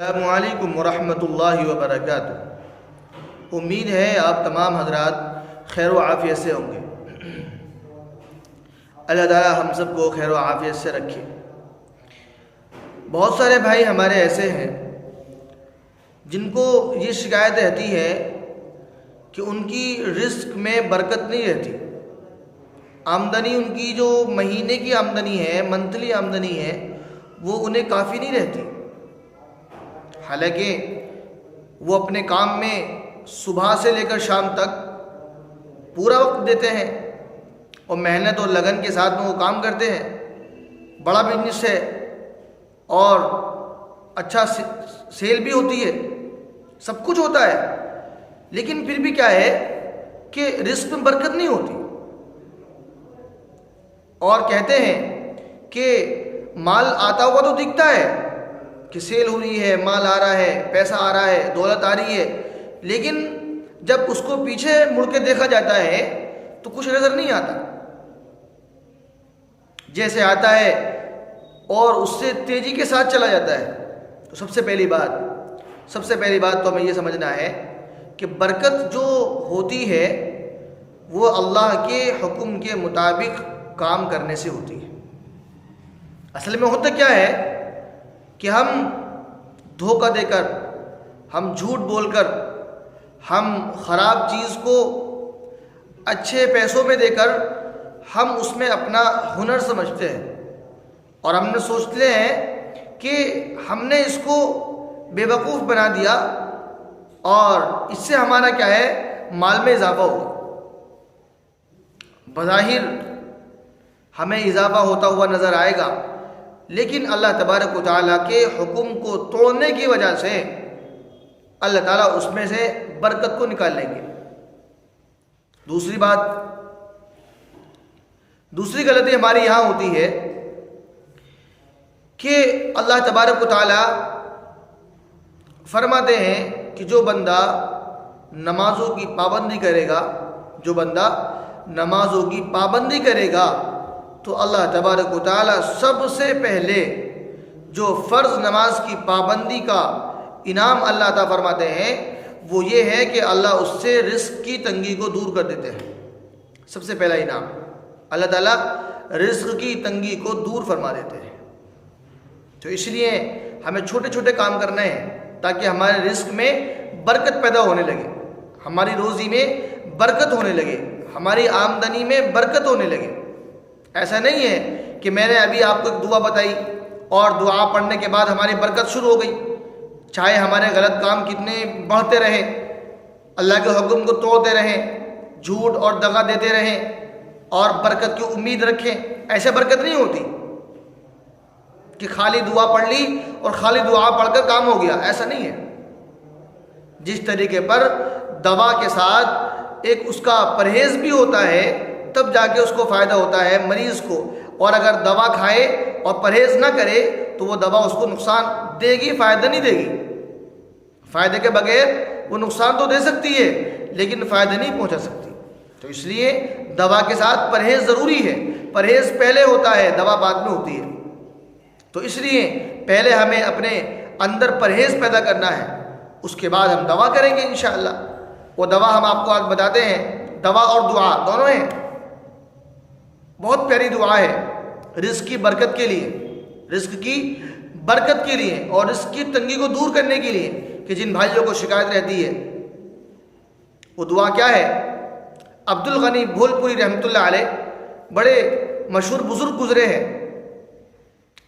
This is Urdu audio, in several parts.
السلام علیکم ورحمۃ اللہ وبرکاتہ۔ امید ہے آپ تمام حضرات خیر و عافیت سے ہوں گے۔ اللہ تعالی ہم سب کو خیر و عافیت سے رکھے۔ بہت سارے بھائی ہمارے ایسے ہیں جن کو یہ شکایت رہتی ہے کہ ان کی رزق میں برکت نہیں رہتی، آمدنی ان کی جو مہینے کی آمدنی ہے، منتھلی آمدنی ہے، وہ انہیں کافی نہیں رہتی۔ حالانکہ وہ اپنے کام میں صبح سے لے کر شام تک پورا وقت دیتے ہیں اور محنت اور لگن کے ساتھ میں وہ کام کرتے ہیں۔ بڑا بزنس ہے اور اچھا سیل بھی ہوتی ہے، سب کچھ ہوتا ہے، لیکن پھر بھی کیا ہے کہ رزق میں برکت نہیں ہوتی۔ اور کہتے ہیں کہ مال آتا ہوا تو دکھتا ہے کہ سیل ہو رہی ہے، مال آ رہا ہے، پیسہ آ رہا ہے، دولت آ رہی ہے، لیکن جب اس کو پیچھے مڑ کے دیکھا جاتا ہے تو کچھ نظر نہیں آتا۔ جیسے آتا ہے اور اس سے تیزی کے ساتھ چلا جاتا ہے۔ تو سب سے پہلی بات تو ہمیں یہ سمجھنا ہے کہ برکت جو ہوتی ہے وہ اللہ کے حکم کے مطابق کام کرنے سے ہوتی ہے۔ اصل میں ہوتا کیا ہے کہ ہم دھوکہ دے کر، ہم جھوٹ بول کر، ہم خراب چیز کو اچھے پیسوں میں دے کر ہم اس میں اپنا ہنر سمجھتے ہیں اور ہم نے سوچتے ہیں کہ ہم نے اس کو بے وقوف بنا دیا اور اس سے ہمارا کیا ہے، مال میں اضافہ ہوگا۔ بظاہر ہمیں اضافہ ہوتا ہوا نظر آئے گا، لیکن اللہ تبارک و تعالیٰ کے حکم کو توڑنے کی وجہ سے اللہ تعالیٰ اس میں سے برکت کو نکال لیں گے۔ دوسری غلطی ہماری یہاں ہوتی ہے کہ اللہ تبارک و تعالیٰ فرماتے ہیں کہ جو بندہ نمازوں کی پابندی کرے گا تو اللہ تبارک و تعالیٰ سب سے پہلے جو فرض نماز کی پابندی کا انعام اللہ عطا فرماتے ہیں وہ یہ ہے کہ اللہ اس سے رزق کی تنگی کو دور کر دیتے ہیں۔ سب سے پہلا انعام اللہ تعالیٰ رزق کی تنگی کو دور فرما دیتے ہیں۔ تو اس لیے ہمیں چھوٹے چھوٹے کام کرنے ہیں تاکہ ہمارے رزق میں برکت پیدا ہونے لگے، ہماری روزی میں برکت ہونے لگے، ہماری آمدنی میں برکت ہونے لگے۔ ایسا نہیں ہے کہ میں نے ابھی آپ کو ایک دعا بتائی اور دعا پڑھنے کے بعد ہماری برکت شروع ہو گئی، چاہے ہمارے غلط کام کتنے بڑھتے رہیں، اللہ کے حکم کو توڑتے رہیں، جھوٹ اور دغا دیتے رہیں اور برکت کی امید رکھیں، ایسے برکت نہیں ہوتی کہ خالی دعا پڑھ لی اور خالی دعا پڑھ کر کام ہو گیا، ایسا نہیں ہے۔ جس طریقے پر دوا کے ساتھ ایک اس کا پرہیز بھی ہوتا ہے تب جا کے اس کو فائدہ ہوتا ہے مریض کو، اور اگر دوا کھائے اور پرہیز نہ کرے تو وہ دوا اس کو نقصان دے گی، فائدہ نہیں دے گی۔ فائدے کے بغیر وہ نقصان تو دے سکتی ہے لیکن فائدہ نہیں پہنچا سکتی۔ تو اس لیے دوا کے ساتھ پرہیز ضروری ہے، پرہیز پہلے ہوتا ہے، دوا بعد میں ہوتی ہے۔ تو اس لیے پہلے ہمیں اپنے اندر پرہیز پیدا کرنا ہے، اس کے بعد ہم دوا کریں گے انشاءاللہ۔ وہ دوا ہم آپ کو آج بتاتے ہیں، دوا اور دعا دونوں ہیں۔ بہت پیاری دعا ہے رزق کی برکت کے لیے، اور رزق کی تنگی کو دور کرنے کے لیے کہ جن بھائیوں کو شکایت رہتی ہے۔ وہ دعا کیا ہے؟ عبد الغنی بھول پوری رحمۃ اللہ علیہ بڑے مشہور بزرگ گزرے ہیں،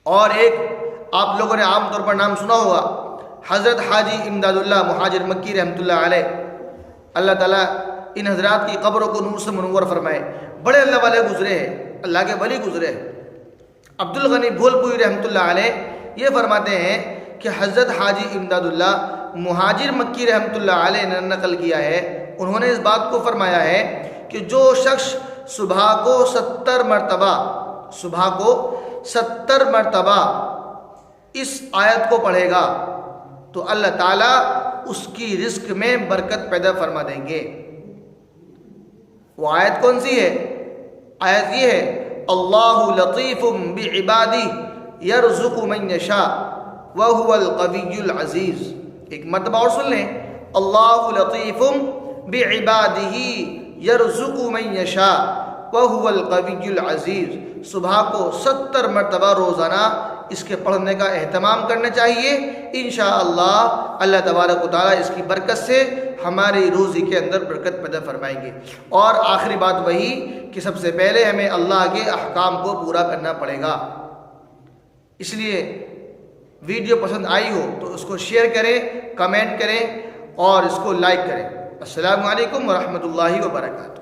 اور ایک آپ لوگوں نے عام طور پر نام سنا ہوگا، حضرت حاجی امداد اللہ مہاجر مکی رحمۃ اللہ علیہ۔ اللہ تعالیٰ ان حضرات کی قبروں کو نور سے منور فرمائے۔ بڑے اللہ والے گزرے ہیں، اللہ کے ولی گزرے ہیں۔ عبد الغنی بھول پوری رحمۃ اللہ علیہ یہ فرماتے ہیں کہ حضرت حاجی امداد اللہ مہاجر مکی رحمۃ اللہ علیہ نے نقل کیا ہے، انہوں نے اس بات کو فرمایا ہے کہ جو شخص صبح کو 70 مرتبہ اس آیت کو پڑھے گا تو اللہ تعالیٰ اس کی رزق میں برکت پیدا فرما دیں گے۔ وہ آیت کون سی ہے؟ آیت یہ ہے، اللہ لطیف بعبادہ یرزق من یشاء، وَهُوَ الْقَوِيُّ الْعَزِيزُ. ایک مرتبہ اور سن لیں، اللہ لطیف بعبادہ یرزق من یشاء وَهُوَ الْقَوِيُّ الْعَزِيزُ. صبح کو 70 مرتبہ روزانہ اس کے پڑھنے کا اہتمام کرنا چاہیے. انشاءاللہ اللہ تبارک و تعالیٰ اس کی برکت سے ہماری روزی کے اندر برکت پیدا فرمائیں گے. اور آخری بات وہی کہ سب سے پہلے ہمیں اللہ کے احکام کو پورا کرنا پڑے گا. اس لیے ویڈیو پسند آئی ہو تو اس کو شیئر کریں، کمنٹ کریں اور اس کو لائک کریں. السلام علیکم ورحمۃ اللہ وبرکاتہ.